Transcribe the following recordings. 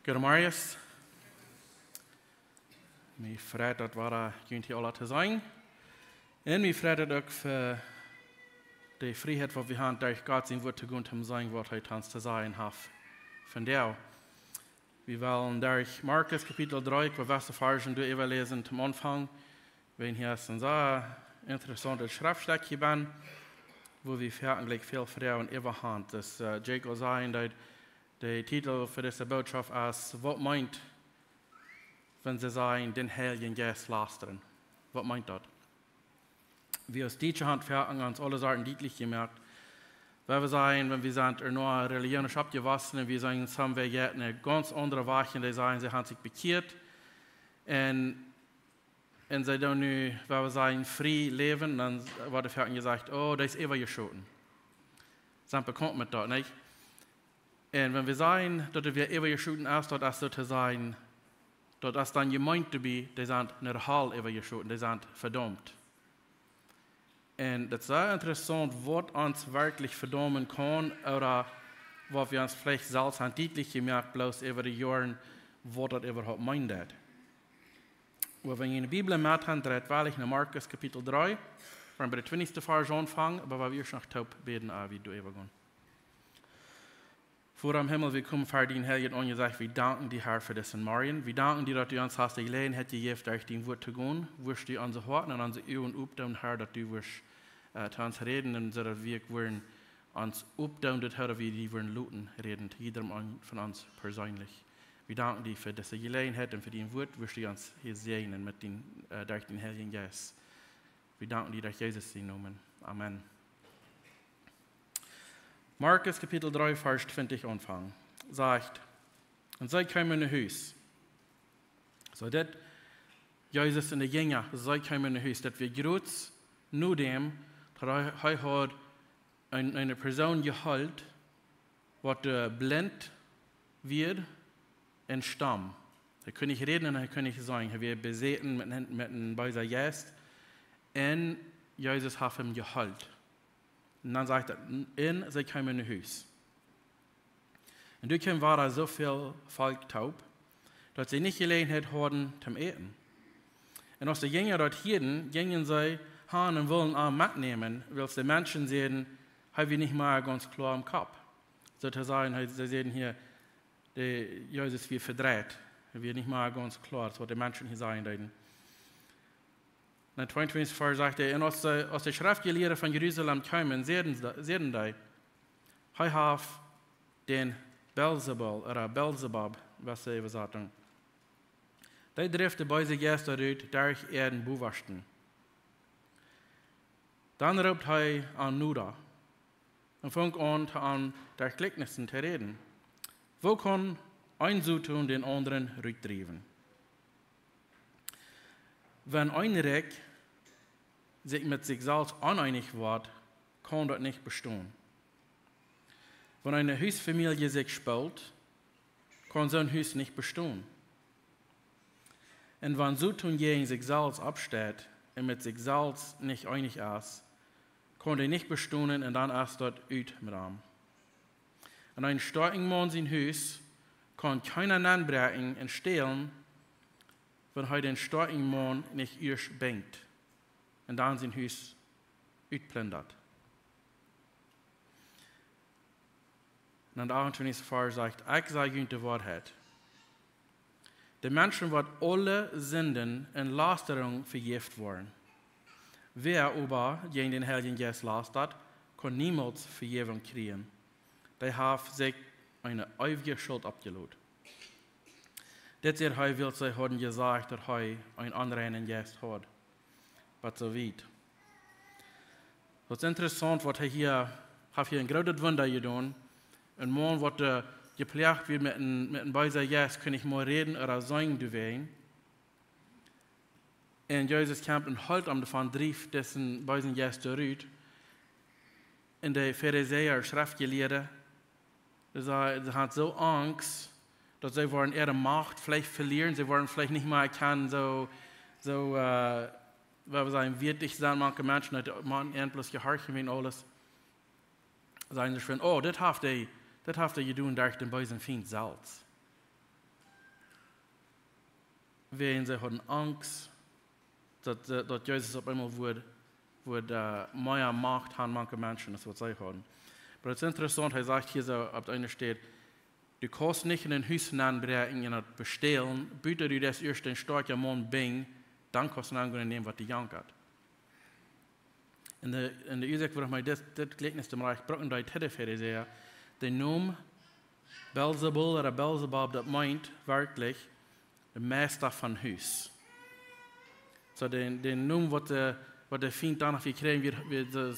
Goedemorgen. Mij vreet dat we hier alle te zijn. En mij vreet het ook voor de vrijheid wat we hebben door God zijn woord te gaan te zijn wat hij ons te zijn heeft. Vandaar. We willen door Markus kapitel 3, waar we de versen door even lezen zum Anfang. Wenn hier ein sehr interessantes Schriftstückchen bin, wo wir eigentlich viel Frauen über haben. Das Jacob sagen, dass der Titel für diese Botschaft ist, was meint, wenn sie sagen, den Heiligen Geist lastern? Was meint das? Wir als Deutsche haben uns alle Sachen deutlich gemerkt. Weil wir sagen, wenn wir sind nur religiös abgewachsen, wir sagen, haben wir jetzt eine ganz andere Wache, die sagen, sie haben sich bekehrt. Und sie dann nu, weil wir sagen, frei leben, dann wurde vorhin gesagt, oh, das ist übergeschoten. Sind bekannt mit das, nicht? Und wenn wir sagen, dass wir übergeschoten ist, das ist sozusagen, das ist dann gemeint dabei, die sind nicht halb übergeschoten, die sind verdammt. Und das ist sehr interessant, was uns wirklich verdammen kann, oder was wir uns vielleicht selbst haben deutlich gemerkt, bloß über die Jahre, was das überhaupt meint. Wenn wir in der Bibel mit haben, weil ich in Markus Kapitel 3, wir bei der 20. Vers anfangen, aber weil wir noch taub beten, wie du übergehen. Vor am Himmel, wir kommen für den Heiligen und gesagt, wir danken dir, Herr, für diesen Morgen. Wir danken dir, dass du uns hast die Gelegenheit gegeben, durch dein Wort zu gehen. Wirst du unsere Horten und unsere Ohren aufbauen, Herr, dass du wirst zu uns reden, und so dass wir uns aufbauen, dass wir die Luten reden, jedem von uns persönlich. Wir danken dir für diese Gelegenheit und für dein Wort, wirst du uns hier segnen mit durch den Heiligen Geist. Wir danken dir durch Jesus den Namen. Amen. Markus Kapitel 3, Vers 20 anfangen. Sagt, und sie kamen in ein Haus. So, das Jesus in der Jünger, sie kamen in ein Haus, dass wir groß nur dem, dass er hat eine Person gehalten, die blind wird, en stam. Hij kon niet reden en hij kon niet zeggen. Hij werd bezeten met een böser Geist. En Jezus heeft hem gehouden. En dan zegt hij, en zij kwamen in het huis. En toen waren zoveel volk taub, dat ze niet gelegenheid hadden te eten. En als de jongeren dat hielden, gingen zij gaan en willen aan metnemen, weil de mensen zeiden, hij wir niet meer ganz klar im Kopf. So te zeggen, ze zeiden hier, Jesus wird verdreht. Er wird nicht mal ganz klar, was die Menschen hier sagen. In der 22. Vers sagt er, und als die Schriftgelehrten von Jerusalem kamen, sehen die, er hat den Beelzebul, oder Beelzebub, was sie übersetzen. Die drifte böse Geister aus, durch Erden bewachten. Dann ruft er an Nuda und fängt an durch Gleichnissen zu reden. Wo kann ein so tun, den anderen rückdrehen? Wenn ein Reich sich mit sich selbst uneinig wird, kann das nicht bestehen. Wenn eine Hausfamilie sich spaltet, kann so ein Haus nicht bestehen. Und wenn so tun gegen sich selbst absteht und mit sich selbst nicht einig ist, kann er nicht bestehen und dann ist dort uit mit ihm. Und ein starken Mann sein Haus kann keiner anbrechen und stehlen, wenn er den starken Mann nicht erst bringt und dann sein Haus utplündert. Und der 28. Vers sagt, ich sage euch die Wahrheit. Die Menschen werden alle Sünden und Lasterung vergift worden. Wer aber gegen den Heiligen Geist lastert, kann niemals Vergebung kriegen. Die haben sich eine ewige Schuld abgeladen. Das er will, sie haben gesagt, dass er einen anderen Geist hat. Was so weit. Das ist interessant, was er hier ein großes Wunder getan. Ein Mann, der gepflegt wird mit einem bösen Geist, kann ich mal reden oder sagen, du wehen. Und Jesus kommt und hält ihm davon, drieft diesen bösen Geist zurück. Und die Pharisäer, Schriftgelehrten, sie haben so Angst, dass sie ihre Macht vielleicht verlieren. Sie wollen vielleicht nicht mehr erkennen, weil wir sagen, wirklich sind manche Menschen, die man endlos gehorchen und alles. Sagen sie schon, oh, das habt ihr getan durch den bösen Feind selbst. wenn sie hatten Angst, dass Jesus auf einmal wird mehr Macht haben, manche Menschen, das was sie haben. Aber es ist interessant, er sagt hier so, auf der einen steht, du kannst nicht in den Haus anbringen und bestehlen, bitte du das erst den starken Mann bringen, dann kannst du nehmen, was die Jank hat. In der Ursache, warum ich das Gleichnis dem Reich Brückendeit hätte, sehr, der Name Beelzebul oder Beelzebub, das meint wirklich der Meister von Haus. So den Name, was der Feind danach kriegen wird,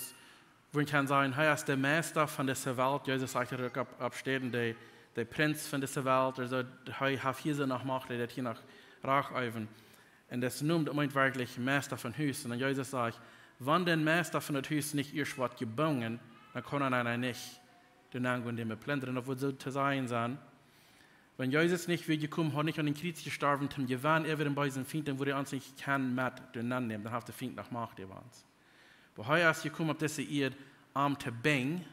man kann sagen, er ist der Meister von dieser Welt. Jesus sagt, er abstehen, der Prinz von dieser Welt, also er hat hier so noch Macht, er hat hier noch Reich üben. Und das Name, das meint wirklich Meister von Haus. Und dann Jesus sagt, wenn der Meister von dem Haus nicht erst was gebaut, dann kann er nicht den Angehen, den wir plündern. Das wird so zu sein sein. Wenn Jesus nicht wie gekommen hat, nicht an den Kreuz gestorben, zum Gewinn, er wird bei diesem Feind, dann würde er uns nicht kennen, mit den nehmen, dann hat der Feind nach Macht über uns. Aber heute ist gekommen, auf diese Erde, zu bringen,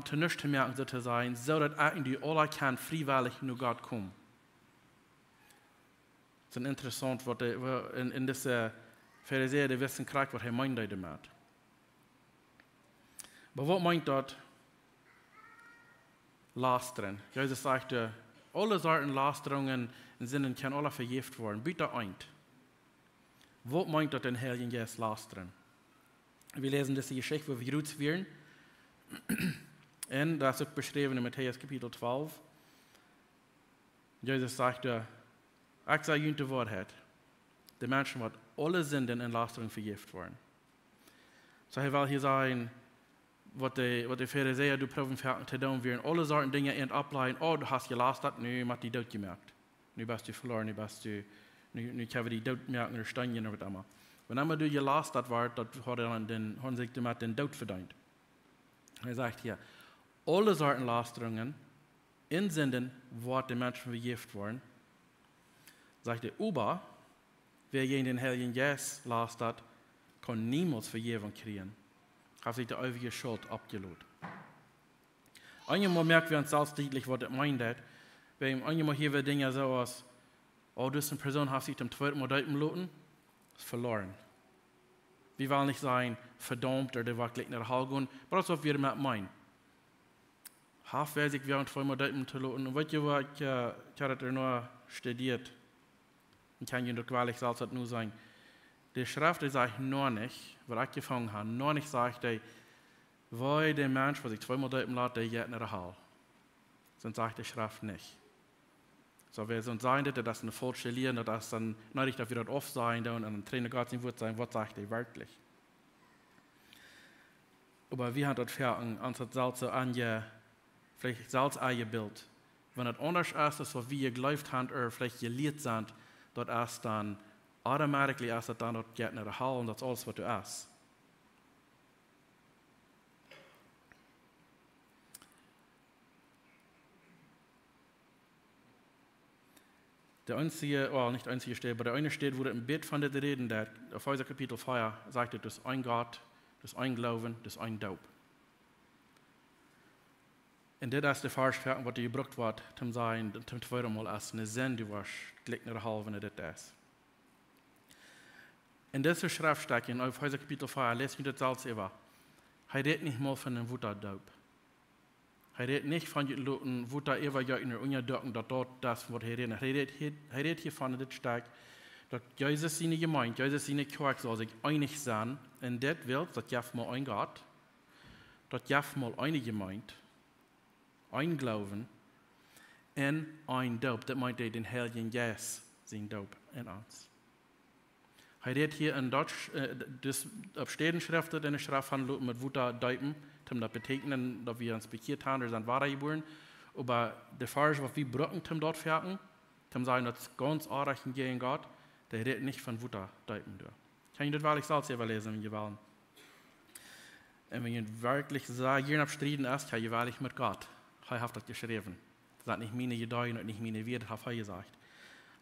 zu nichts zu merken, so zu sein, so dass eigentlich alle kann freiwillig nur Gott kommen. Es ist interessant, was in dieser Pharisäer, die wissen, was er meint damit. Aber was meint das? Lastern. Jesus sagte, alle Sorten Lasterungen in Sinnen können alle vergift worden. Bitte ein. Was meint das den Heiligen Geist lastern? Wir lesen diese Geschichte, wo wir gerührt werden. Und das ist beschrieben in Matthäus Kapitel 12. Jesus sagte, ich sage Ihnen die Wahrheit. Die Menschen werden alle Sünden in Lasterung vergift worden. So er will hier sagen, was die Pharisäer du proben zu tun werden, alle Sorten Dinge ableiten, oh, du hast gelastert, nu hat die Tod gemerkt. Nu bist du verloren, nu kann die Tod merken, oder steigen oder was immer. Wenn einmal du gelastert warst, dann hat sich damit den Tod verdient. Er sagt hier, alle Sorten Lasterungen in Sünden wird den Menschen vergift worden. Sagt er, aber wer gegen den Heiligen Geist lastert, kann niemals Vergebung kriegen. Hat sich die ewige Schuld abgelohnt. Einmal merken wir uns selbst deutlich, was das meint. Einmal hier wir Dinge so aus, oh, du bist eine Person, hast sich zum zweiten Mal deuten lassen, ist verloren. Wir wollen nicht sein, verdammt oder wirklich nach Hause gehen, aber das ist, was wir damit meinen. Halbweisig während zweimal deuten zu lassen. Und weißt du, was ich habe das nur studiert. Ich kann Ihnen doch quasi selbst nur sagen. Die Schrift sagt noch nicht, was ich gefangen habe, noch nicht sagt, weil der Mensch, der sich zweimal deuten lässt, der geht nach Hause. Sonst sagt die Schrift nicht. So, wir sonst sagen, dass das eine falsche Lehre, dass dann nicht, dass wir dort oft sein und ein Trainer Gott nicht wird sein, was sagt er wirklich. Aber wir haben dort fertig, anstatt Salz so vielleicht Salz eingebildet. Wenn es anders ist, als was wir geglaubt haben, oder vielleicht gelehrt sind, dort ist dann automatisch ist es dann dort geht nach der Halle und das ist alles, was du isst. Der einzige, nicht der einzige steht, aber der eine steht, wo im Bild von der Reden, der auf Epheser Kapitel 4 sagt, das ist ein Gott, das ist ein Glauben, das ist ein Daub. Und das ist der Versprechen, was gebraucht wird, zum sein, zum zweiten Mal als eine Sünde, die was gleich nach der Halbe, wenn das ist. In dieser Schriftstelle, in Epheser Kapitel 4, lest mich das selbst über. Er redet nicht mal von einem Wutterdaub. Er redet nicht von den Leuten, Wutter über Jötner und Jötner, dass dort das, was er redet. Er redet hier von das stark, dass Jesus seine Gemeinde, Jesus seine Kirche soll sich einig sein, in das wird, dass Jeff mal ein Gott, dass Jeff mal eine Gemeinde, ein Glauben und ein Daub. Das meint den Heiligen Geist, sein Daub in uns. Er redet hier in Deutsch, das abstehende Schrift, in der Schrift handelt mit Wutter Deupen, das betekenen, dass wir uns bekehrt haben, oder sind wahre geboren. Aber der Fall, was wir brauchen, dort fertig, sagen, das ganz anreichend gegen Gott, der redet nicht von Wutter Deupen. Kann ich das wirklich selbst lesen, wenn ihr wollen? Und wenn ihr wirklich sagt, ihr abstritten ist, kann ihr wirklich mit Gott. Er hat das geschrieben. Das sind nicht meine Gedeihen und nicht meine Werte, hat er gesagt.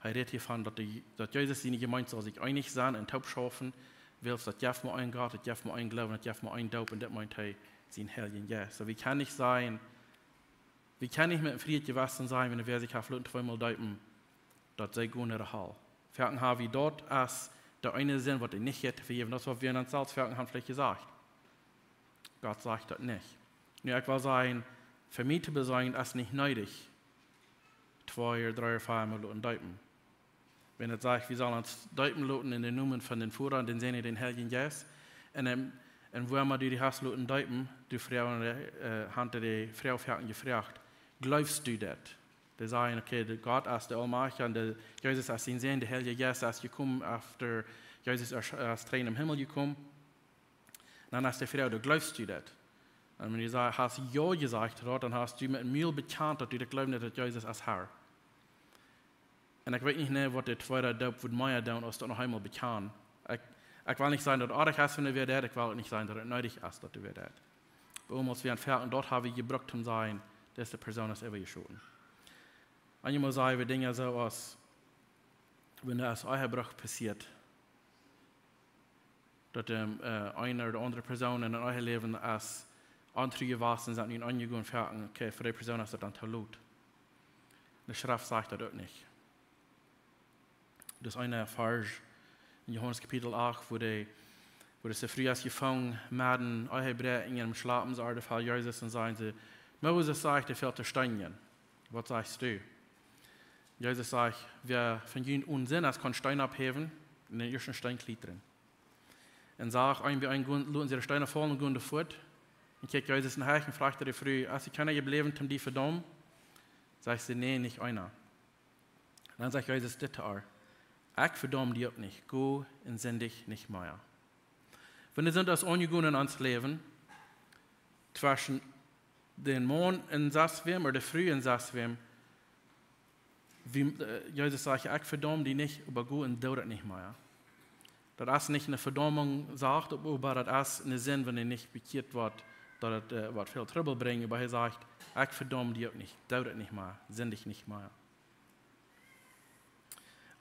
Er redet hiervon, dass Jesus seine Gemeinde soll sich einig sein und taub schaffen, will, dass Jeff mal ein Gott, dass Jeff mal ein Glauben, dass Jeff mal ein Daub und das meint er, sein Heiligen Geist. So, wie kann ich mit dem Fried gewachsen sein, wenn er sich auf Leuten zweimal Daupen, dat zij goed naar de hal. Verken haben wir dort als der eine Sinn, was nicht hätte vergeben. Das, was wir in uns selbst verken haben, vielleicht gesagt. Gott sagt das nicht. Nu, ich will sagen, für mich zu besagen, ist nicht nötig, 2 oder 3 oder 4 Mal deuten. Wenn es sagt, wir sollen uns deuten lassen in den Namen von den Führern, den Sehnen, den Heiligen Geist, und wo wir die hast lassen deuten, die Frau hat die Frau gefragt, glaubst du das? Die sagen, okay, Gott ist der Allmächtige und der Jesus ist sein Sehnen, der Heilige Geist ist gekommen, after Jesus ist Tränen im Himmel gekommen. Dann ist die Frau, du glaubst du das? Und wenn du sagst, hast ja gesagt, dann hast du mit mir bekannt, dass du das glaubst, dass Jesus ist Herr. Und ich weiß nicht mehr, was der zweite Daup wird mehr tun, als das noch einmal bekannt. Ich will nicht sagen, dass es ist, wenn wir das, ich will nicht sagen, dass es nötig ist, dass wir das. Bei uns, wir entfernt und dort haben wir gebraucht, um zu sein, dass die Person ist übergeschoben. Manchmal sagen wir Dinge so aus, wenn das euer Bruch passiert, dass eine oder andere Person in eurem Leben als andere gewachsen sind und angegangen werden, okay, für die Person ist das dann Talut. Die Schrift sagt das auch nicht. Das ist eine Vers in Johannes Kapitel 8, wo sie früh als gefangen werden, euer Brett in ihrem Schlafensort Fall Jesus und sagen sie, Moses sagt, er fällt der Stein. Was sagst du? Jesus sagt, wer von ihnen Unsinn ist, kann Stein abheben und den ersten Stein klettern. Und sagt, ein lassen sie die Steine fallen und gehen fort. Und kriegt Jesus in Heich und fragt er früh, als sie keiner geblieben, um die verdammt? Sagt sie, nee, nicht einer. Dann sagt Jesus, das ich verdamme die auch nicht, go und sende dich nicht mehr. Wenn wir sind das Ungegunen ans Leben, zwischen den Morgen in Sasswem oder der Früh in Sasswem, wie Jesus sagt, ich verdamme die nicht, aber go und dauert nicht mehr. Das ist nicht eine Verdammung sagt, aber das ist ein Sinn, wenn er nicht bekehrt wird, dass es viel Trouble bringt, aber er sagt, ich verdamme die auch nicht, dauert nicht mehr, sende dich nicht mehr.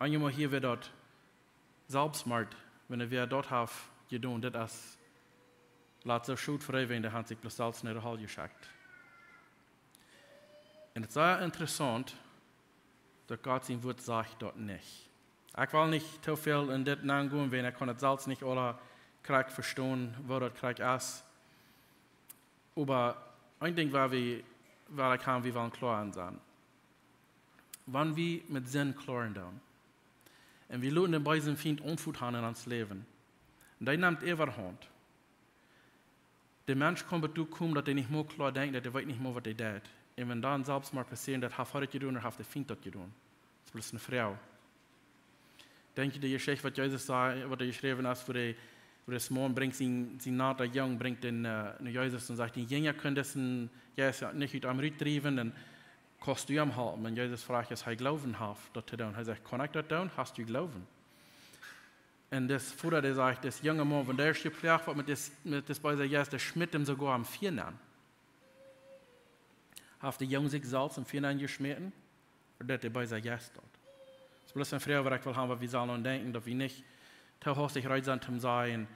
Einmal hier wird dort Selbstmord, wenn wir dort haben, getan, das ist, laat so schuld frei werden, der hat sich bloß selbst in der Halle geschickt. Und es ist sehr interessant, dass Gott sein Wort sagt dort nicht. Ich will nicht zu viel in das nachgehen, wenn ich kann es selbst nicht alle Krieg verstehen, wo das Krieg ist. Aber ein Ding, was wir wollen klar sein. Wenn wir mit Sinn klar tun, und wir lassen den beiden Feind Unfut haben in uns Leben, und der nimmt Überhand. Der Mensch kann dazu kommen, dass er nicht mehr klar denkt, dass er weiß nicht mehr, was er tut. Und wenn dann selbst mal passiert, dass er das getan oder hat der Feind das getan. Das ist bloß eine Frau. Denke ich, die Geschichte, was Jesus sagt, was er geschrieben hat, wo der Mann bringt sein Naht, der Jung bringt den Jesus und sagt, die Jünger können das nicht aus dem Ried treiben, dann kannst du ihm halten. Und Jesus fragt, ist er Glauben hat, das zu tun. Er sagt, kann ich das tun? Hast du Glauben? Und das Vater, der sagt, das junge Mann, wenn der erste gepflegt wird mit das bei Jesus, der schmiert ihm sogar am Viernamen. Hat der Junge sich Salz am Viernamen geschmitten? Oder hat er bei Jesus dort? Das ist bloß eine Frage, die ich will haben, weil wir sollen denken, dass wir nicht zu hastig rein sind, um zu sagen,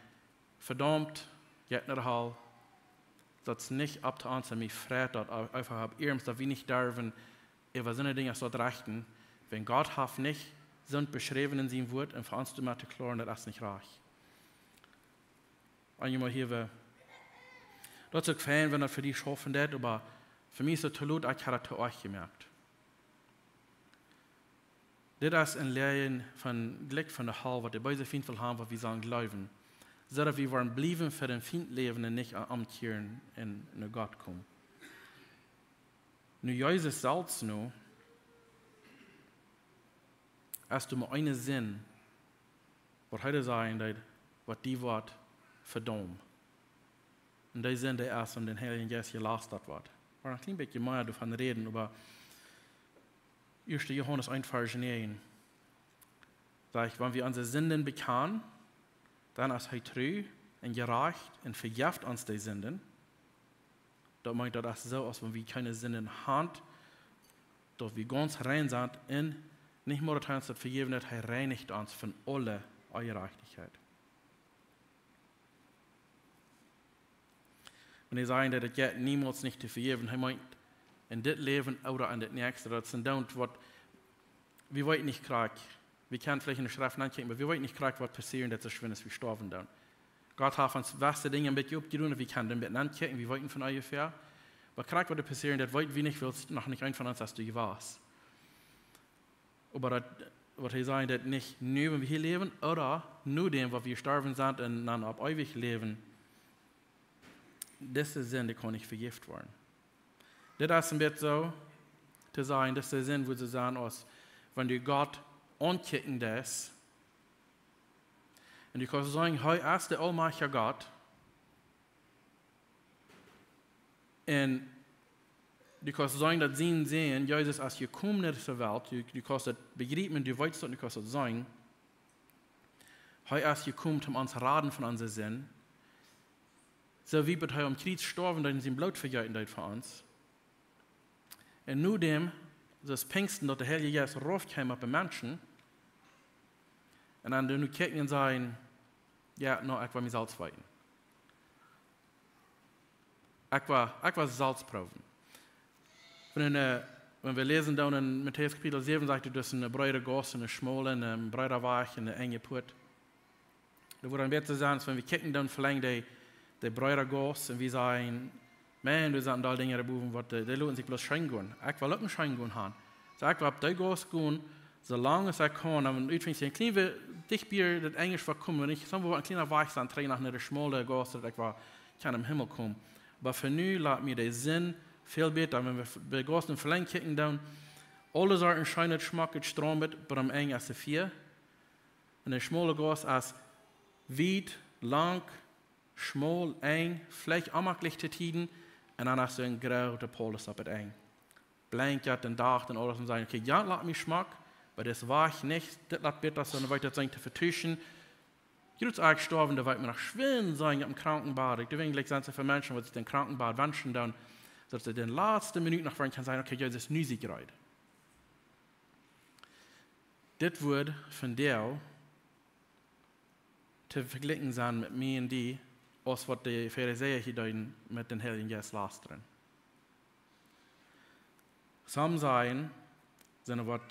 verdammt, geht nicht Hall, das nicht ab zu uns, mich fragt, einfach ab irgendwas, dass wir nicht dürfen, über so eine Dinge zu rechten, wenn Gott hat nicht, sind beschrieben in seinem Wort und für uns zu klären, das ist nicht reich. Einmal hier, das ist gefallen, wenn das für dich schaffen wird, aber für mich ist es zu laut, ich habe das zu euch gemerkt. Das ist ein Lehren von Glück von der Hall, was die beiden Finden haben, was wir sagen, glauben. So dass wir wollen bleiben für den Feind leben und nicht umkehren und nach Gott kommen. Nun, Jesus selbst nur, hast du mal einen Sinn, was heute sagen, was die Wort verdammt. Und der Sinn, der erst um den Heiligen Geist gelastet wird. Ich war ein klein bisschen mehr davon reden, aber 1. Johannes 1, Vers 9. Sagt, wenn wir unsere Sünden bekennen, dann ist er treu und gerecht und vergibt uns die Sünden. Das meint das so, als wenn wir keine Sünden haben, dass wir ganz rein sind und nicht nur das uns vergeben hat, er reinigt uns von aller Ungerechtigkeit. Wenn wir sagen, dass es geht niemals nicht zu vergeben, er meint, in dit Leben oder in dit nächste. Dat zijn dan wat wir wollten nicht kriegen, wir können vielleicht in der Schrift nachdenken, aber wir wollten nicht kriegen, was passiert, dass es wenn wir sterben dann. Gott hat uns beste Dinge ein bisschen abgetan und wir können dann miteinander kicken, wir wollten von ungefähr. Aber kriegen, was passiert, das wollten wir nicht, weil es noch nicht ein von uns, als du warst. Aber das, was wir sagen, das nicht nur, wenn wir hier leben, oder nur dem, was wir sterben sind und dann auf ewig leben, diese Sünde kann nicht vergiftet werden. Das ist ein bisschen so, zu sagen, das ist der Sinn, wo sie sagen, wenn du Gott ankicken das, und du kannst sagen, hey, er ist der allmächtige Gott, und du kannst sagen, dass sie sehen, Jesus, als je kommt in diese Welt, du kannst das begreifen, du weißt das, du kannst das sagen, hey, als je kommt, uns raten von unseren Sinn, so wie bei am Kreuz gestorben, dann sind Blut vergeudet für uns. Und nur dem, das Pfingsten, dass der Heilige Geist raufkam auf die Menschen, und dann nu kijken und sagen, ja, no, ich will mich Salz weiten. Ich will Salz proben. Wenn wir lesen dann in Matthäus Kapitel 7, sagt er, das ist eine breite Goss, eine schmale, eine breite Weich, eine enge Put. Da wird dann besser sein, wenn wir kijken dann verlängern die breite Goss und wir sagen, man, du sagst da Dinge erbuchen, die lassen sich bloß schein gehen. Ich will auch nicht schein gehen haben. So, ich will auf die Goss gehen, solange es ich kann. Und übrigens, ein kleines Dichtbier, das Englisch war kommen, wenn ich so ein kleiner Weich sein, träge nach einer schmalen Goss, dass ich kann im Himmel kommen. Aber für nun, lasst mir den Sinn viel besser, wenn wir bei Gossen verlängern kicken, dann alle Sorten scheinen schmackig, stromend, aber am eng als die vier. Und der schmale Goss als weit, lang, schmal, eng, vielleicht anmaklichte Tiden, und dann hast du ein grauer Polis auf das eng. Blank ja den Dach und alles und sagen, okay, ja, lass mich schmack, aber das war ich nicht, das lässt bitte, sondern weiter sagen, zu vertuschen. Jetzt eigentlich gestorben, da wird mir noch schwimmen sein im Krankenbad. Ich denke, gleich sind für Menschen, die sich den Krankenbad wünschen, dann, dass sie den letzten Minuten noch kann sagen, okay, ja, das ist nüsig gerade. Das wird von dir zu vergleichen sein mit mir und die, als was die Pharisäer hier mit den Heiligen Geist lastern. Some sagen, sind was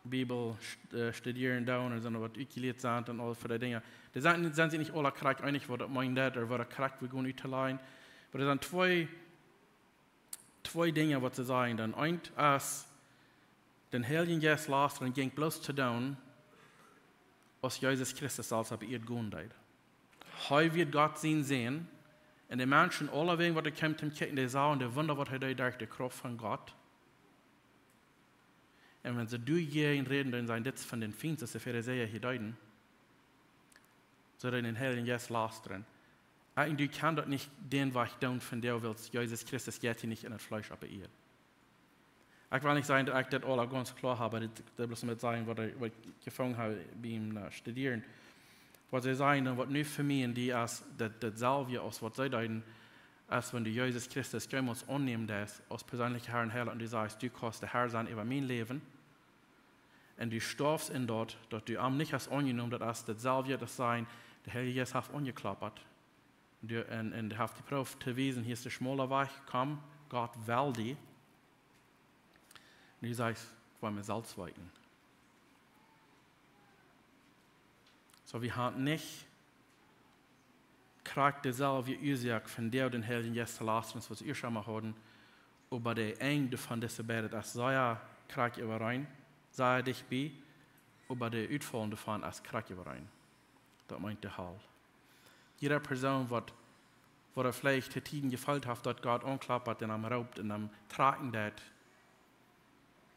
Bibel studieren da und sind was ukiliert sind und all für die Dinge. Die sind sich nicht alle korrekt einig, was das meint oder was das korrekt wir gehen auszuleihen. Aber es sind zwei Dinge, was sie sagen. Dann eins ist, den Heiligen Geist lastern ging bloß zu tun, was Jesus Christus als auf ihr gehen hat. Heute wird Gott sehen, und die Menschen, alle wegen, was kommt, die sagen, die Wunder, was er durch die Kraft von Gott. Und wenn sie durchgehen reden, dann sagen, das von den Feinden, das die Pharisäer hier deuten, so den Heiligen Geist lastern. Und du kannst das nicht den, was ich tun, von der willst, Jesus Christus geht hier nicht in das Fleisch, aber ihr. Ich will nicht sagen, dass ich das alle ganz klar habe, das bloß mit sagen, was ich gefangen habe, bei ihm studieren. Was sie sagen, was nicht für mich, die als das Salve, aus was sie deuten, als wenn du Jesus Christus kommst, annehmen das, als persönlicher Herr und Heiland, und du sagst, du kannst der Herr sein über mein Leben, und du stirbst in dort, dass du am nicht hast angenommen, dass das Salve das sein, der Heilige Geist hat angeklappert. Und du hast die Probe zu wiesen, hier ist der schmale Weg, komm, Gott will dich. Und du sagst, ich will mir Salz weiten. So, wir haben nicht kriegt derselbe Ursache von der den Heiligen Geist zu lassen, was wir schon mal hatten, aber der Ende von dieser Beide, das sei ja kriegt überein, sei dich bei, aber der Utfall davon als kriegt überein. Das meint der Hall. Jede Person, die vielleicht die Tiden gefällt hat, dass Gott anklappert und am raubt und am tragen das,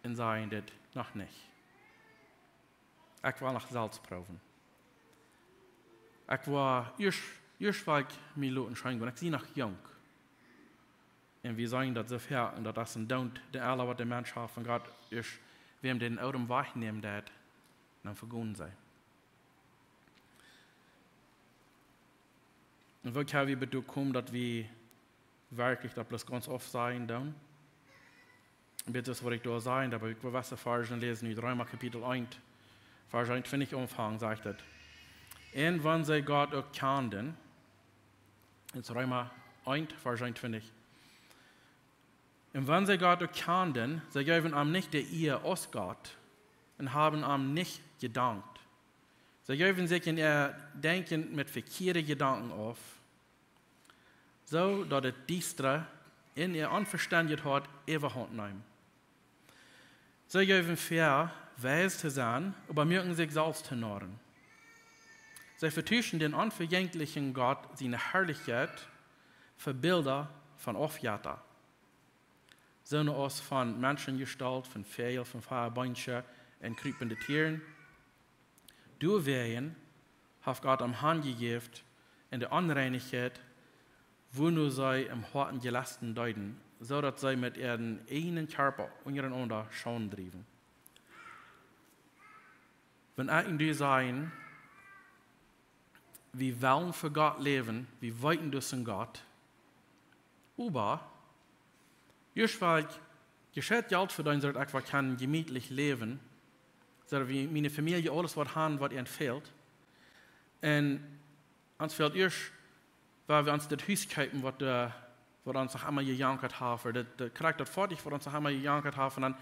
und sagen das noch nicht. Ich will noch Salz proben. Ich war erst war ich mir Leuten schein, ich sehe noch jung. Und wir sagen das so fair, und das ist ein Don't, der alle, was der Mensch hat von Gott, ist, wem den Augen wahrnehmen, der dann vergehen sei. Und wo kann wir bitte kommen, dass wir wirklich das bloß ganz oft sein, dann? Und bitte, das, was ich da sagen, aber ich will was erfahren, lesen, in Römer Kapitel 1, Vers 1, finde ich umfangen, sagt das. Und wenn sie Gott auch kannten, in Römer 1, Vers 1, finde ich. Und wenn sie Gott auch kannten, sie geben ihm nicht die Ehe aus Gott, und haben ihm nicht gedankt. Sie geben sich in ihr Denken mit verkehrten Gedanken auf, so dass das Diestre in ihr Unverständlichkeit Überhand nimmt. Sie geben fair, weise zu sein, aber mögen sich selbst zu narren. Sie vertuschen den unvergänglichen Gott seine Herrlichkeit für Bilder von Aufjata. Sonne aus von Menschengestalt, von Vögeln, von Feuerbeinchen und kriependen Tieren. Durch Wehen hat Gott am Hand gegeben in der Unreinigkeit, wo nur sie im harten Gelasten deuten, so dass sie mit ihren eigenen Körper untereinander schauen trieben. Wenn ich dir sagen, wir wollen für Gott leben, wir weiten durch Gott, aber just weil geschieht Geld für uns, dass ich kann gemütlich leben, so wie meine Familie alles was haben, was ihnen fehlt. Und uns fehlt erst, weil wir uns das Haus kaufen, was uns auch einmal gejankert haben, der Charakter fertig, was uns auch einmal gejankert haben, und dann,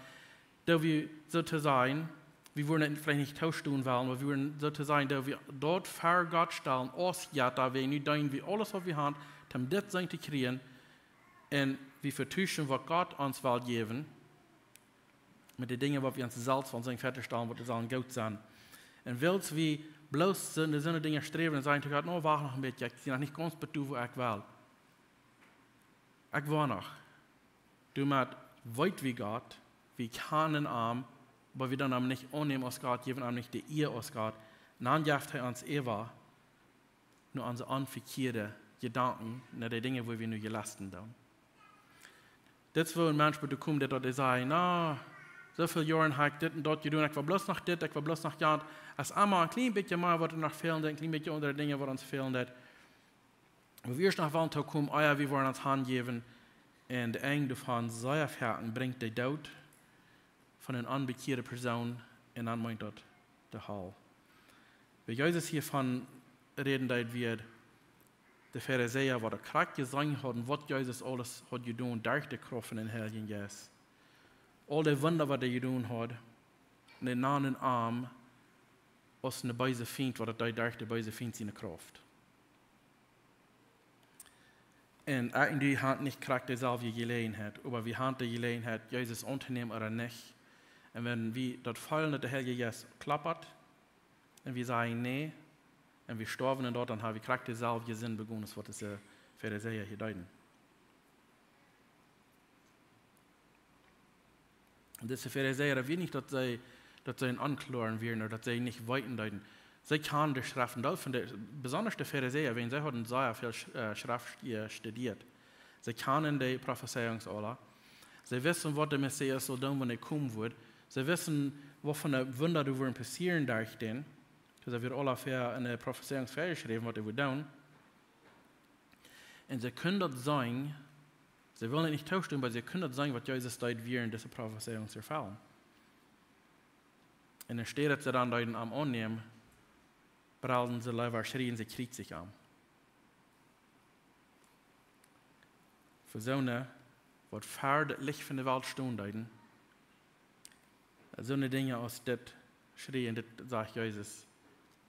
da wir so zu sein, wir wollen vielleicht nicht tauschen wollen, aber wir wollen so zu sein, dass wir dort vor Gott stellen, aus da wir nicht denken, wie alles, was wir haben, um das sein zu kriegen, und wir vertuschen, was Gott uns will geben, mit den Dingen, was wir uns selbst von seinem Vater stellen, was sollen gut sein. Und willst wir bloß so eine Dinge streben und sagen zu Gott, no, warte noch ein bisschen, ich bin noch nicht ganz betu, wo ich will. Ich will noch. Du machst weit wie Gott, wie keinen Arm, aber wir dann am nicht annehmen aus Gott, geben am nicht die Ehe aus Gott. Dann jaft er uns Eva, nur unsere unverkehrten Gedanken, nur die Dinge, wo wir nur gelasten haben. Das will ein Mensch bekommen, der dort sagt, na, so viele Jahre habe ich das und dort getan, ich war bloß noch das, ich war bloß noch das. Als einmal ein klein bisschen mal, was noch fehlen, ein klein bisschen unter Dinge, was uns fehlen. Wo wir erst nach Wand kommen, ja, wir wollen uns Hand geben, und der Eng davon Säuerfärten bringt den Tod von einer unbekehrten Person und dann meint dort der Hall. Wenn Jesus hiervon reden, dass wir der Pharisäer, was der Kraft gesehen hat und was Jesus alles hat getan, durch die Kraft von den Heiligen Geist. All die Wunder, was er getan hat, und den nahen Arm aus einer bösen Feind, was er durch die böse Feind seine Kraft. Und irgendwie hat nicht Kraft dieselbe Gelegenheit, aber wir haben die Gelegenheit, Jesus anzunehmen oder nicht. Und wenn wir das Fallen der Heilige Geist klappert, und wir sagen nee, und wir sterben dort, dann haben wir Kraft dieselbe Sinn begonnen, was das Pharisäer hier deuten. Und diese Pharisäer, wir nicht, dass sie ihn anklagen werden oder dass sie nicht weiten deuten. Sie können die Schriften, besonders die Pharisäer, wenn sie hatten sehr viel Schrift studiert. Sie kennen die Prophezeiungsaler. Sie wissen, was der Messias soll tun, wenn er kommen wird. Sie wissen, was für eine Wunder werden passieren durch den. Because er wird alle für eine Prophezeiung geschrieben, was er wird tun. Und sie können das sagen, sie wollen nicht tauschen, aber sie können das sagen, was Jesus dort während dieser Prophezeiung zu erfüllen. Und dann steht sie dann dort am Annehmen, brauchen sie leider schrien, sie kriegt sich an. Für so eine, was vor das Licht von der Welt stehen deuten, so eine Dinge aus das schrien, das sagt Jesus,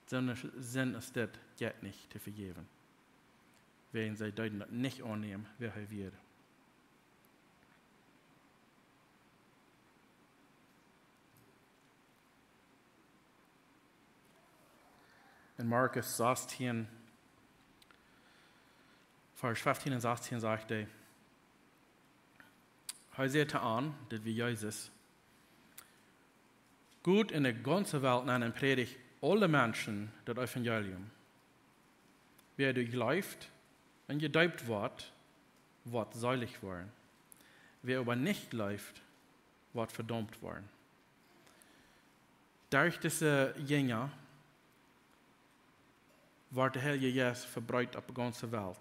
so eine Sinn ist das, geht nicht zu vergeben. Wenn sie deuten das nicht annehmen, wer er wird. In Markus 16, Vers 15 und 16 sagt er, er sagte an, dass wir Jesus gut in der ganzen Welt nennen predigt alle Menschen das Evangelium. Wer durchläuft und gedeupt wird, wird selig werden. Wer aber nicht läuft, wird verdammt werden. Durch diese Jünger wird der Heilige Geist verbreitet auf der ganzen Welt.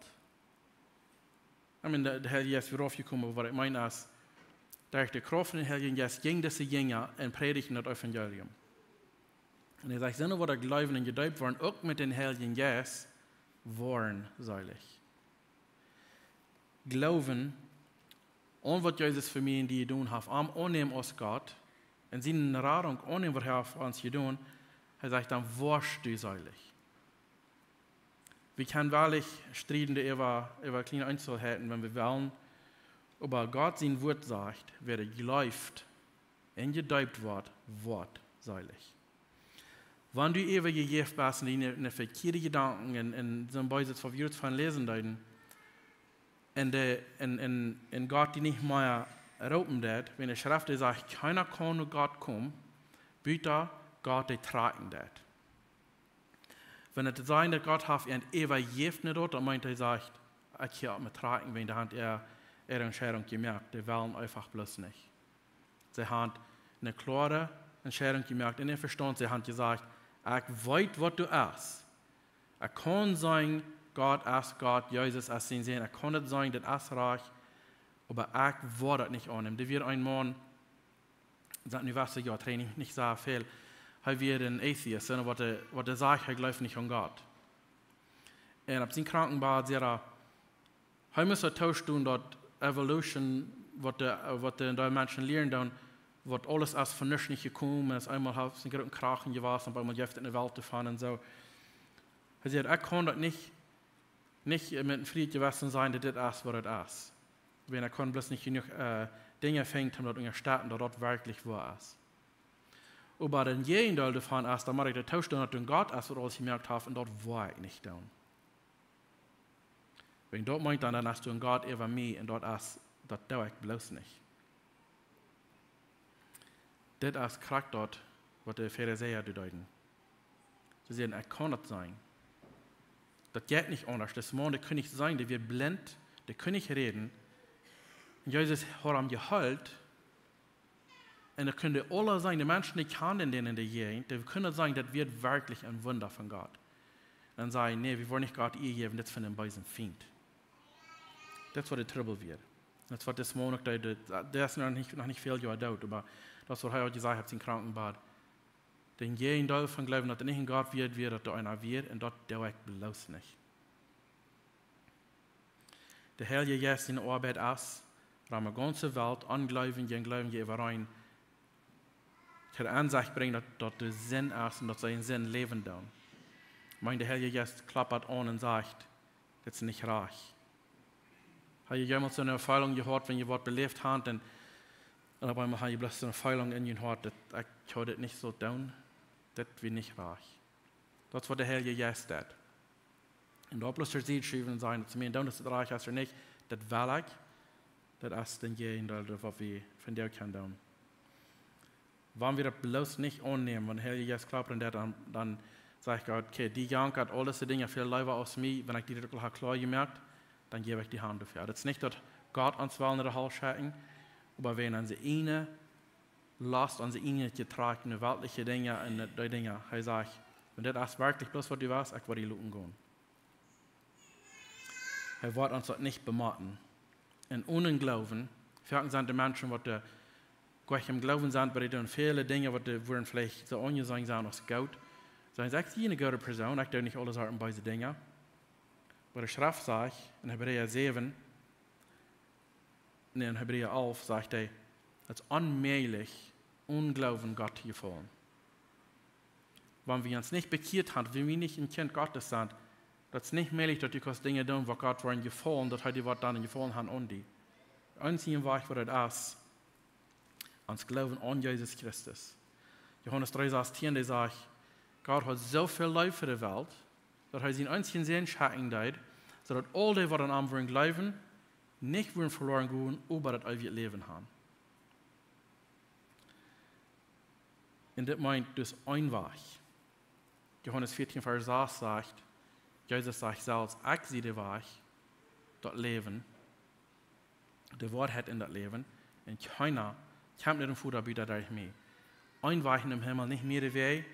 Der Heilige Geist wird aufgekommen, was ich meine ist, durch die Kraft von dem Heiligen Geist ging diese Jünger und predigten das Evangelium. Und er sagt, sind wir glauben und gedeupt worden, auch mit dem Heiligen Geist, waren selig. Glauben, und was Jesus für mich in die tun hat, annehmen aus Gott, in seiner Radung, ohne was er für uns getan, er sagt, dann warst du seilig. Wir können wahrlich streiten über kleine Einzelheiten, wenn wir wollen, aber Gott sein Wort sagt, wer geläuft und gedeupt wird seilig. Wenn du ewig gegeben bist und in verkehrte Gedanken in so einem Beisitz verwirrt von lesen deuten, und Gott die nicht mehr rauben dat, wenn die Schrift sagt, keiner kann zu Gott kommen, bitte Gott die tragen dat. Wenn es sein, dass Gott hat ein ewig Gift nicht dort, dann meint sagt, ich habe mit tragen, wenn der hat eine Entscheidung gemerkt, die wollen einfach bloß nicht. Sie haben eine klare Entscheidung gemerkt, in den Verstand, sie haben gesagt, ich weiß, was du hast. Ich kann sagen, Gott ist Gott, Jesus ist sein Sinn. Ich kann nicht sagen, das ist reich, aber ich will das nicht annehmen. Da wird ein Mann, seit nu was ja Training nicht so viel, er wird ein Atheist, und was er sagt, er glaubt nicht an Gott. Und auf seinem Krankenbad sagt er muss tauschen dort Evolution, was die Menschen lernen, dann wird alles als von nichts nicht gekommen, es einmal auf den großen Krachen gewesen, und einmal in der Welt zu fahren und so. Er sagt, ich kann das nicht mit dem Fried gewesen sein, dass das ist, was das ist. Wenn er kann bloß nicht genug Dinge fängt, um dort in Staaten, dort wirklich wahr ist. Aber den Gegenteil davon ist, da mache ich den Tausch, dass Gott ist, was alles gemerkt habe, und dort war ich nicht da. Wenn dort meint, dann hast du einen Gott über mich, und dort ist, das tue ich bloß nicht. Das ist krass dort, was die Pharisäer bedeuten. Sie sagen, er kann nicht sein. Das geht nicht anders. Das Mann, der kann nicht sein, der wird blind, der kann nicht reden. Und Jesus hat ihm geholt. Und er könnte alle sein, die Menschen, die kennen den in der Gegend, die können sagen, das wird wirklich ein Wunder von Gott. Dann sagen, nee, wir wollen nicht Gott ihr geben, das von dem bösen Feind. Das ist, was der Trouble wird. Das ist, was das Mann, der ist noch nicht viel Jahre dort, aber das, was er gesagt hat, im Krankenbad. Den jeden Teil von Glauben, dass er nicht in Gott wird, dass er einer wird, und dort der ich bloß nicht. Der Heilige Geist in der Arbeit ist, dass die ganze Welt anglauben, den Glauben rein, zur Ansicht bringen, dass dort der Sinn ist und dass sie in Sinn leben tun. Mein der Heilige Geist klappert an und sagt, das ist nicht reich. Habe ich jemals so eine Erfahrung gehört, wenn ihr Wort belebt habt, und auf einmal habe ich bloß so eine Erfahrung in ihr Hort, ich habe das nicht so tun, das wird nicht reich. Das ist, was der Heilige Geist tut. Und da bloß der Sieg schreiben und sagen, zu mir, das ist reich, ist nicht, das will ich, das ist den Gegenteil, was wir von dir können tun. Wenn wir das bloß nicht annehmen, wenn der Heilige Geist klappert, dann sage ich Gott, okay, die Jank hat alles die Dinge viel lieber aus mir, wenn ich die wirklich klar gemerkt, dann gebe ich die Hand dafür. Das ist nicht, dass Gott uns will in der Halle schicken, aber wenn an sie eine Last, an sie eine getragene weltliche Dinge und die Dinge, er sagt, wenn das ist wirklich bloß, was du weißt, ich werde die Lücken gehen. Er wird uns das nicht bematten. Und ohne Glauben, vielleicht sind die Menschen, die gleich im Glauben sind, aber die tun viele Dinge, die würden vielleicht so ungesehen sein als Gott. Sagen sie, ich bin eine gute Person, ich tue nicht alle Sorten bei diesen Dingen. Aber der Schrift sagt, in Hebräer 7, in Hebräer 11, sagt er, es ist unmöglich, Unglauben Gott zu gefallen. Wenn wir uns nicht bekehrt haben, wenn wir nicht ein Kind Gottes sind, das ist nicht möglich, dass wir Dinge tun, die Gott wollen gefallen, dass die Wort dann gefallen haben und die. Der einzige Weg, was das ist, uns glauben an Jesus Christus. Johannes 3, Vers 10, der sagt, Gott hat so viel Liebe für die Welt, dass er seinen einzigen Sohn schenken hat, sodass all die, die an ihm glauben, nicht verloren gehen, aber das ewige Leben haben. Und das meint das ein Weg. Johannes 14, Vers 6 sagt, Jesus sagt selbst, ich sehe den Weg, das Leben, die Wahrheit in das Leben, und keiner kommt nicht im Futter durch mich. Ein Weg in dem Himmel, nicht mehr der Weg,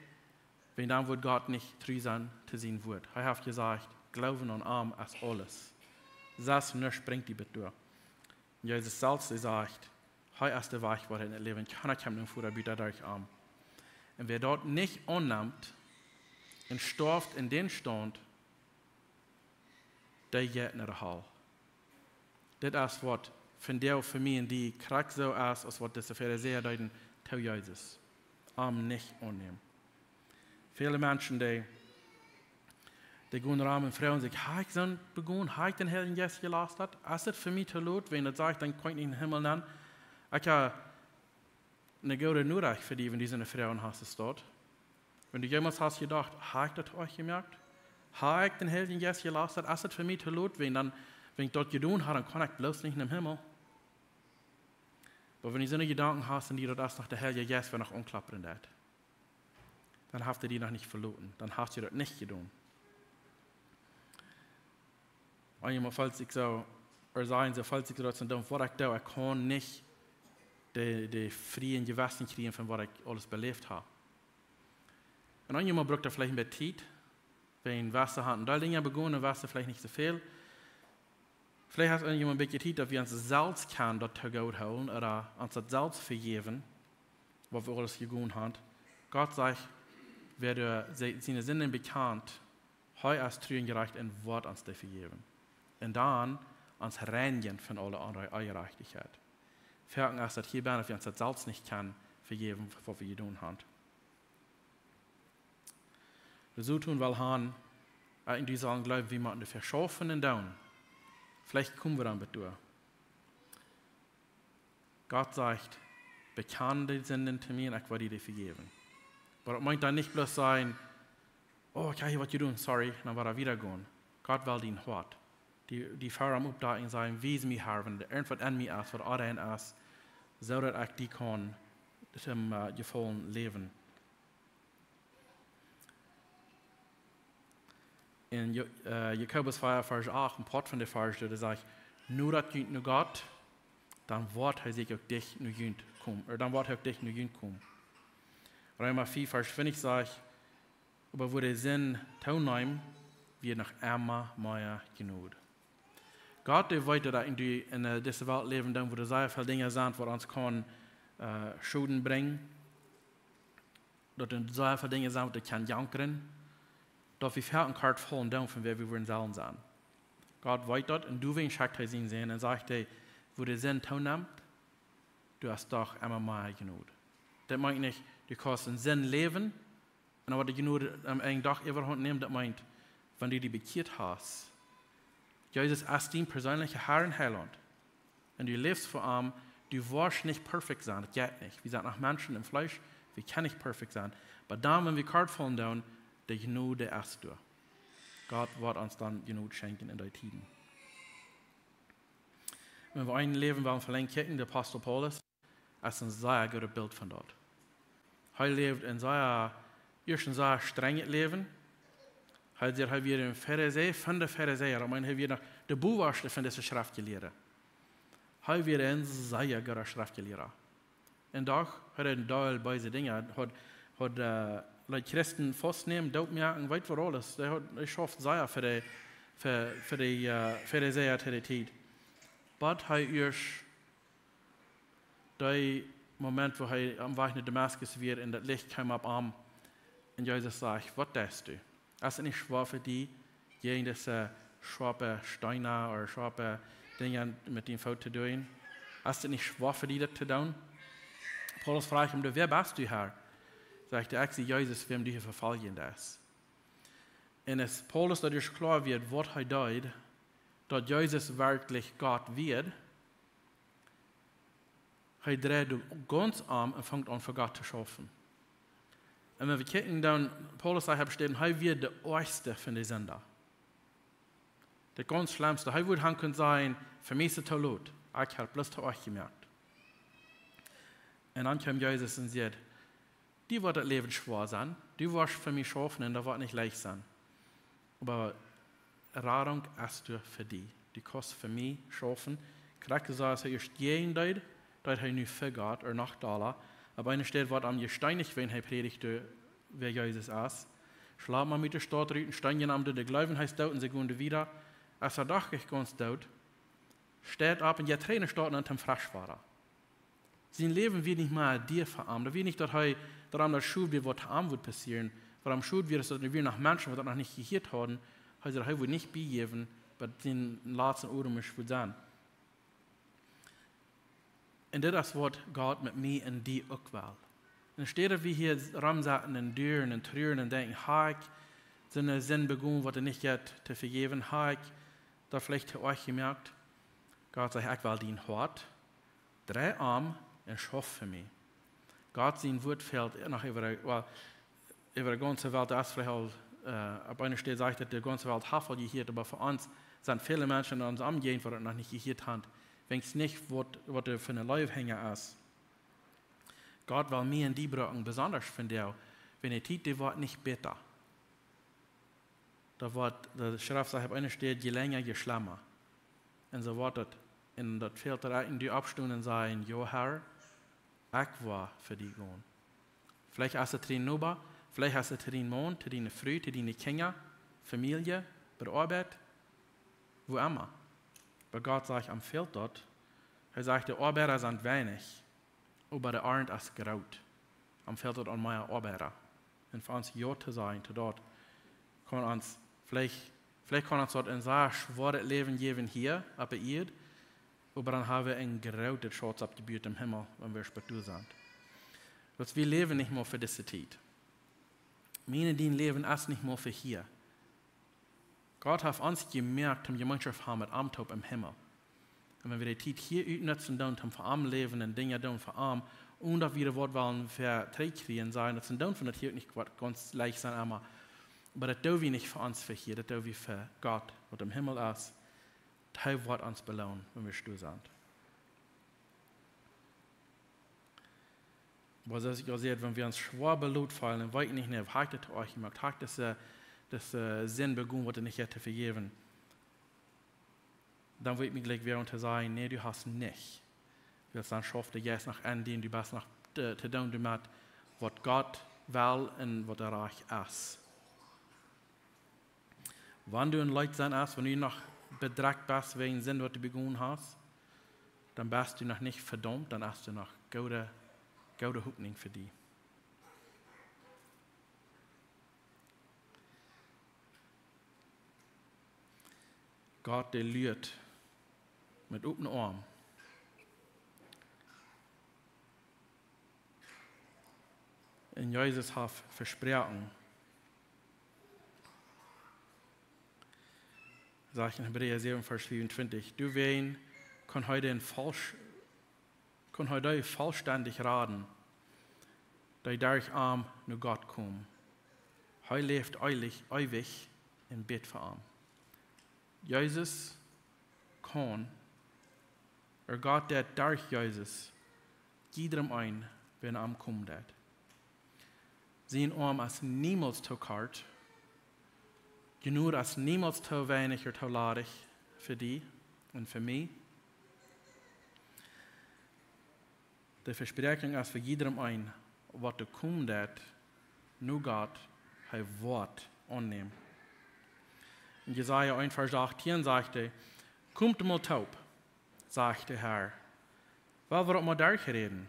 wenn dann wird Gott nicht treu sein zu sein wird. Er hat gesagt, Glauben und Arm ist alles. Das nicht bringt die Betur. Jesus selbst sagt, er ist der Weg, wo er in das Leben keiner kommt im Futter durch Arm. Und wer dort nicht annimmt und stirbt in den Stand, der geht in der Hall. Das ist, was von der für mich, die krank so ist, als was das Pharisäer deuten, zu Jesus. Nicht annehmen. Viele Menschen, die gehen rum und fragen sich, habe ich so begonnen, habe ich den Herrn Jesus gelassen? Ist es für mich zu laut, wenn das sagt, dann kann ich nicht in den Himmel nennen. Ich habe eine gute Nachricht für die, wenn diese Frauen hast dort. Wenn du jemals hast gedacht, habe ich das euch gemerkt? Habe ich den Herrn Jesus gelassen? Ist es für mich zu laut, wenn ich dort getan habe, dann kann ich bloß nicht in den Himmel. Aber wenn du so eine Gedanken hast, und die das nach der Herr Jesus noch umklappen wird, dann hast du die noch nicht verloren. Dann hast du das nicht getan. Einmal, falls ich so, falls ich das dann, was ich da, ich kann nicht die freien Gewässer kriegen, von was ich alles belebt habe. Und einmal braucht er vielleicht ein bisschen Zeit, wenn Wasser hat. Und da Dinge begonnen, Wasser vielleicht nicht so viel. Vielleicht hat jemand ein bisschen Zeit, dass wir uns Salz kann, dort zu gut holen, oder uns das Salz vergeben, was wir alles getan haben. Gott sagt, werde seine Sinnen bekannt, heu als Trüen gereicht, ein Wort uns zu vergeben. Und dann uns reinigen von aller Ungerechtigkeit. Fertig ist, dass hier dass wir uns das Salz nicht kann vergeben, was wir getan haben. Wir so tun, weil han in dieser Glauben, wie man dafür schaffen und down. Vielleicht kommen wir dann mit durch. Gott sagt, bekannte Sünden zu mir, ich werde dir vergeben. Aber es meint dann nicht bloß sein, oh, ich habe was getan, sorry, dann war er wieder gehen. Gott will den Hort. Die Fahrer am Updaten sein, wie sie mich haben, wenn irgendwas an mir ist, was anderen ist, so dass ich die kann, im gefallen leben. In Jakobus 4, Vers 8, ein Part von der Vers, da sagt, nur das geht nur Gott, dann wird er sich auf dich nur jünd kommen. Oder dann wird er auf dich nur jünd kommen. Römer 4, Vers 5 sagt, aber wo der Sinn teilnehmen, wird nach einmal mehr genug. Gott, der weiter in dieser Welt leben, wo der sehr viele Dinge sind, die uns kann Schulden bringen, dort sehr viele Dinge sind, die kann jankern, dort wir fährt ein Kart voll und von wer wir wollen sein. Gott weiß dort und du willst ihn sehen und sagt dir, wo der Sinn teilnimmt, du hast doch einmal mehr genug. Das meint nicht, du kannst einen Sinn leben, und aber die genug am einen Tag überhaupt nehmen, das meint, wenn du die bekehrt hast, Jesus ist dein persönlicher Herr und Heiland. Und du lebst vor ihm, du wirst nicht perfekt sein, das geht nicht. Wir sind nach Menschen im Fleisch, wir können nicht perfekt sein. Aber dann, wenn wir Kart fallen down, der genug der erst durch. Gott wird uns dann genug schenken in der Tiden. Wenn wir ein Leben wollen verlängern, der Apostel Paulus, ist ein sehr gutes Bild von dort. Er lebt in sehr strenges Leben. Er hat wieder ein Pharisäer von der Pharisäer, ich meine, er wird der Buchwaschler von dieser Schriftgelehrer. Er wird ein sehr guter Schriftgelehrer. Und doch hat er bei diesen Dingen, hat Christen festnehmen, dort merken, weit vor alles. Er schafft sehr für die Pharisäer zu der Zeit. Aber er erst der Moment, wo er am Weg nach Damaskus wird, und das Licht kam ab ihm, und Jesus sagt, was tust du? Ist es nicht schwer für die, gegen diese scharfe Steine oder scharfe Dinge mit dem Foto zu tun? Ist es nicht schwer für die, das zu tun? Paulus fragt ihn, wer bist du, Herr? Sagt er, ich sehe Jesus, wem du hier verfolgen das. Und es Paulus dadurch klar wird, was er tut, dass Jesus wirklich Gott wird, er dreht ganz um und fängt an, für Gott zu schaffen. Und wenn wir gucken, dann, Paulus sagt, er wird der Erste von den Sünder. Der ganz Schlimmste. Er wird können sein, für mich ist es laut. Ich habe bloß zu euch gemerkt. Und dann kommt Jesus und sagt, die wird das Leben schwer sein, die wirst für mich schaffen und das wird nicht leicht sein. Aber Radung ist für die. Die kannst für mich schaffen. Kriegt gesagt, dass er erst jeden Tag, dass er nicht für Gott oder nach Dollar. Aber eine Stelle wird am gesteinigt, wenn er predigt, wer Jesus ist. Schlag mal mit der Stadt rüten, steinigen am der Glauben heißt dort in Sekunde wieder. Als er doch ganz dort, steht ab und die Tränen starten an dem Frischwasser. Sein Leben wird nicht mal dir verarmt. Er wird nicht, dass er daran das Schuld wird, was arm wird passieren. Weil am Schuld wird es, dass wir nach Menschen, die noch nicht gehört haben, er wird nicht beigeben, aber den letzten Ohren muss sein. Und das ist, was Gott mit mir und dir auch will. Und statt wir hier rumsatten und düren und trüren und denken, ich seine Sinn begonnen, was nicht geht, zu vergeben, ich da vielleicht zu euch gemerkt, Gott sagt, ich will dein Hort, 3 Arme und Schoff für mich. Gott sein Wort fällt nach über die ganze Welt, das vielleicht auch, auf einer Stelle sagt, dass die ganze Welt Haffel gehört, aber für uns sind viele Menschen in uns umgehen, die das noch nicht gehört haben. Wenn es nicht, was für eine Leibhänger ist. Gott will mir in die Brücken besonders von dir, wenn ihr tut, die wird nicht besser. Da wird, der Schrift sagt, auf einer Stelle, je länger, je schlimmer. Und so wird das, und das fehlt in die Abstunden sein, jo Herr, ich war für die gehen. Vielleicht hast du drin Nuba, vielleicht hast du drin Mann, zu deiner Frau, zu deinen Kindern, Familie, bei der Arbeit, wo immer. Aber Gott sagt, am fehlt dort. Er sagt, die Arbeiter sind wenig, aber der Arend ist graut. Am fehlt dort an meine Arbeiter. Und für uns ja zu sein, zu dort, kann uns, vielleicht kann uns dort ein sehr schweres Leben geben hier, aber ihr, aber dann haben wir einen grauten Schatz abgebaut im Himmel, wenn wir später sind. Also wir leben nicht mehr für diese Zeit. Meine, die leben ist nicht mehr für hier. Gott hat uns gemerkt, dass die Gemeinschaft haben mit Amtop im Himmel. Und wenn wir die Zeit hier utnutzen, dann für arm leben und Dinge dann für arm, und dass wir das Wort wollen vertreiben sein, das sind dann von das hier nicht ganz leicht sein, aber das tun wir nicht für uns für hier, das tun wir für Gott, was im Himmel ist. Das wird uns belohnen, wenn wir still sind. Was ich auch sehe, wenn wir uns schwer belohnt fallen, dann weiß ich nicht mehr, was ich euch gemacht habe, das Sinn begonnen, was ich nicht hätte vergeben. Dann wird mir gleich wieder sagen, nee, du hast nicht. Du willst dann schaffen, jetzt nach Ende, du bist nach zu tun damit, was Gott will und was er reich ist. Wenn du ein Leid sein hast, wenn du noch bedrückt bist wegen Sinn, was du begonnen hast, dann bist du noch nicht verdammt, dann hast du noch gute Hoffnung für dich. Gott, der lügt mit offenen Armen. Und Jesus hat versprochen, sagt in Hebräer 7, Vers 24, du wen kann heute vollständig raten, da durch arm nur Gott kommt. Heute lebt ewig im Bett für arm. Jesus kann, Gott, der durch Jesus jedem ein, wenn er kommt. Sein Arm ist niemals zu kalt, genug ist niemals zu wenig oder zu ladig für dich und für mich. Die Versprechung ist für jedem ein, was du kommt, nur Gott, ein Wort annehmen. In Jesaja 1, Vers 18 sagte, kommt mal taub, sagt der Herr, weil wir auch mal durchreden.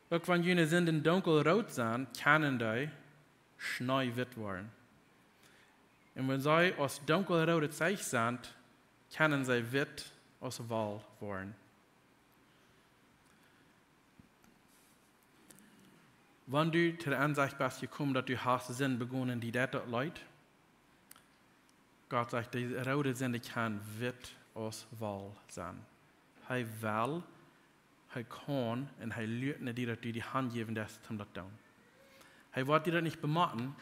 Auch wenn jene Sünden dunkelrot sind, können die schneewit werden. Und wenn sie aus dunkelrote Zeich sind, können sie wit aus Wall werden. Wenn du zu der Ansicht bist gekommen, dass du hast Sinn begonnen, die das leid, Gott sagt, die rote Sünde kann wit aus Wall sein. Er will, er kann und er lügt nicht dir, dass du die Hand geben lässt, um das zu tun. Er wird dir das nicht bematten.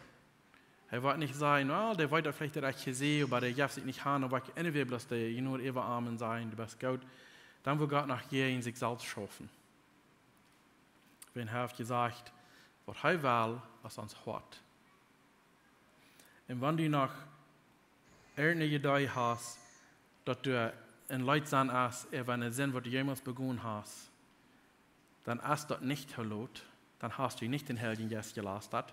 Er wird nicht sagen, well, der wird vielleicht das gesehen, aber der darf sich nicht haben, aber entweder bloß der nur überarmen sein, du bist gut. Dann wird Gott nach je in sich selbst schaffen. Wenn er hat gesagt, was er will, was uns hat. Und wenn du noch irgendeine Idee hast, dass du ein Leid sein hast, wenn ein Sinn, was du jemals begonnen hast, dann ist das nicht verlot, dann hast du nicht den Heiligen Geist gelassen.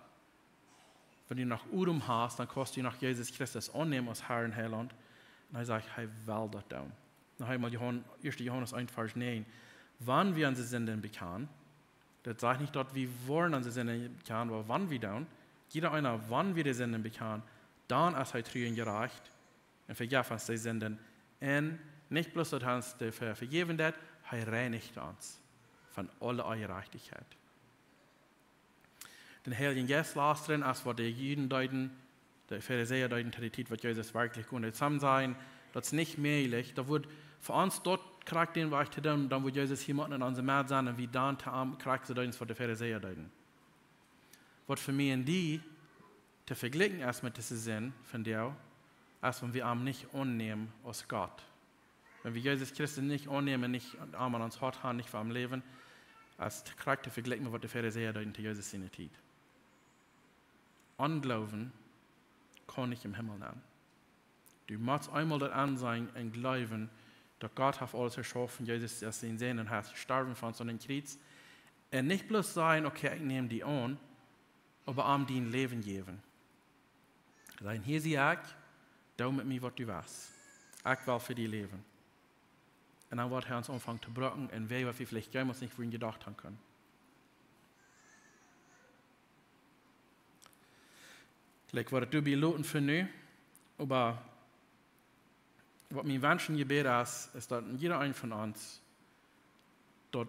Wenn du noch Udum hast, dann kannst du noch Jesus Christus annehmen als Herr und Heiland. Und er sagt, er will das tun. Noch einmal 1. Johannes 1, Vers 9. Wann wir unsere Sünden bekennen, das sagt nicht dort, wie wollen unsere Sünden bekennen, aber wann wir tun, jeder einer, wann wir die Sünden bekennen, dann ist er treu und gerecht und vergibt uns die Sünden. Und nicht bloß, dass er uns vergeben hat, Er reinigt uns von aller Ungerechtigkeit. Den Heiligen Geist lasst drin, als wir die Juden deuten, die Pharisäer deuten, die Zeit, was Jesus wirklich gut zusammen sein, das ist nicht möglich. Da wird für uns dort kriegt den Weg zu dem, dann wird Jesus hier in unserem März sein, und wie dann kriegt sie deuten, was die Pharisäer deuten. Was für mich und die zu vergleichen ist mit diesem Sinn von dir, als wenn wir ihn nicht annehmen aus Gott. Wenn wir Jesus Christus nicht annehmen, nicht an uns Hort haben, nicht für am Leben, als kriegt zu vergleichen mit was die Pharisäer deuten, zu Jesus seine Zeit. Unglauben kann ich im Himmel nehmen. Du musst einmal daran sein und glauben, dass Gott hat alles erschaffen, Jesus ist in Sinn und hat gestorben von so einem Kreuz. Und nicht bloß sagen, okay, ich nehme die an, aber am die ein Leben geben. Sagen, hier sie ich, da mit mir, was du weißt. Ich will für die leben. Und dann wird er uns anfangen zu brocken und weh, was wir vielleicht gar nicht vorhin gedacht haben können. Vielleicht wird du beloten für nu, aber was mir wünschen gebet ist, dass jeder ein von uns dort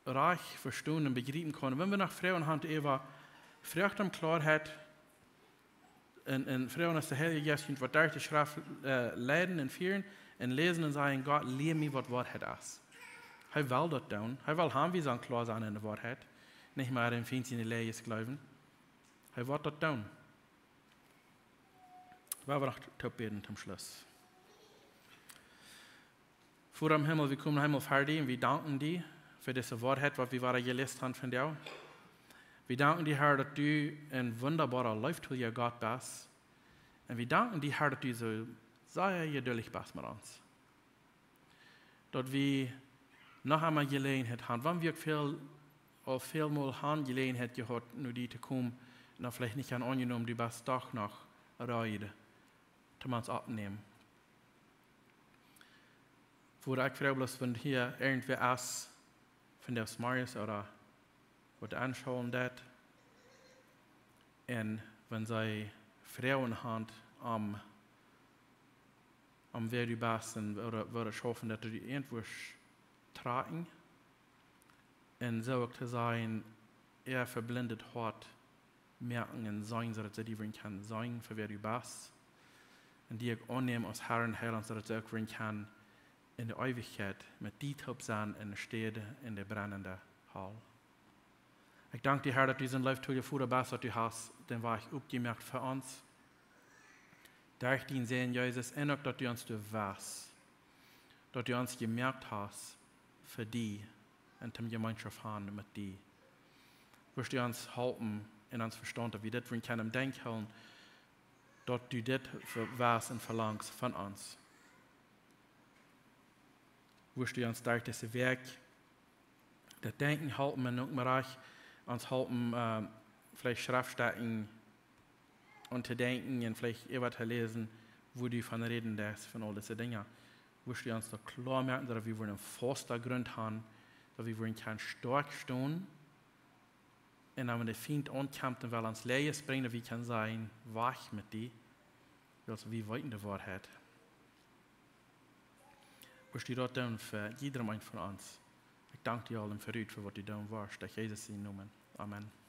reich verstehen und begreifen kann. Wenn wir nach Frauen haben, Eva, Frücht am Klarheit, und Frauen ist der Heilige Geist, was durch die Schrift leiden und führen und lesen und sagen, Gott, lehr mir, was Wahrheit ist. Er will das tun. Er will haben, wie so klar sein in der Wahrheit. Nicht mehr im Feinsten in Leies glauben. Er wird das tun. Wir wollen noch beten zum Schluss. Vor dem Himmel, wir kommen Himmel fertig und wir danken dir für diese Wahrheit, was wir gelesen haben von dir. Wir danken dir, Herr, dass du ein wunderbarer Leuchtturm Gott bist. Und wir danken dir, Herr, dass du so sehr geduldig bist mit uns. Dass wir noch einmal Gelegenheit haben, wenn wir vielmal haben Gelegenheit gehabt, nur die zu kommen, noch vielleicht nicht angenommen, du bist doch noch Rede, um uns abnehmen. Wo ich frage, wenn hier irgendwer ist, von der Marius oder was anschauen das, und wenn sie Frauen haben, wer du bist, oder schaffen, dass du die irgendwo tragen, und so zu sein, verblindet hat, merken und sein, so dass sie die kann sein, für wer du bist, und die ich annehmen als Herrn Heiland, so dass sie auch kann, in der Ewigkeit mit dir top sein in der Städte, in der brennenden Hall. Ich danke dir, Herr, dass du diesen Leuchtturm vor der Best, dass du hast, den war ich aufgemerkt für uns. Durch den Sehen, Jesus, und auch, dass du uns weißt, dass du uns gemerkt hast für die und die Gemeinschaft haben mit dir. Wirst du uns halten in uns Verstand, dass wir das von keinem denken, dass du das weißt und verlangst von uns. Wirst du uns durch dieses Werk, das Denken halten, in irgendeinem Bereich, uns halten, vielleicht Schriftstellen und zu denken und vielleicht etwas zu lesen, wo du von reden darfst, von all diesen Dingen. Wirst du uns da klar merken, dass wir einen festen Grund haben, dass wir können stark stehen, und wenn der Feind ankommt und will uns Leid bringen, wie kann sein, wach mit dir, also wie weit in der Wahrheit. Wirst du dort tun für jedermann von uns. Ich danke dir allen für was du tun warst, durch Jesus in Namen. Amen.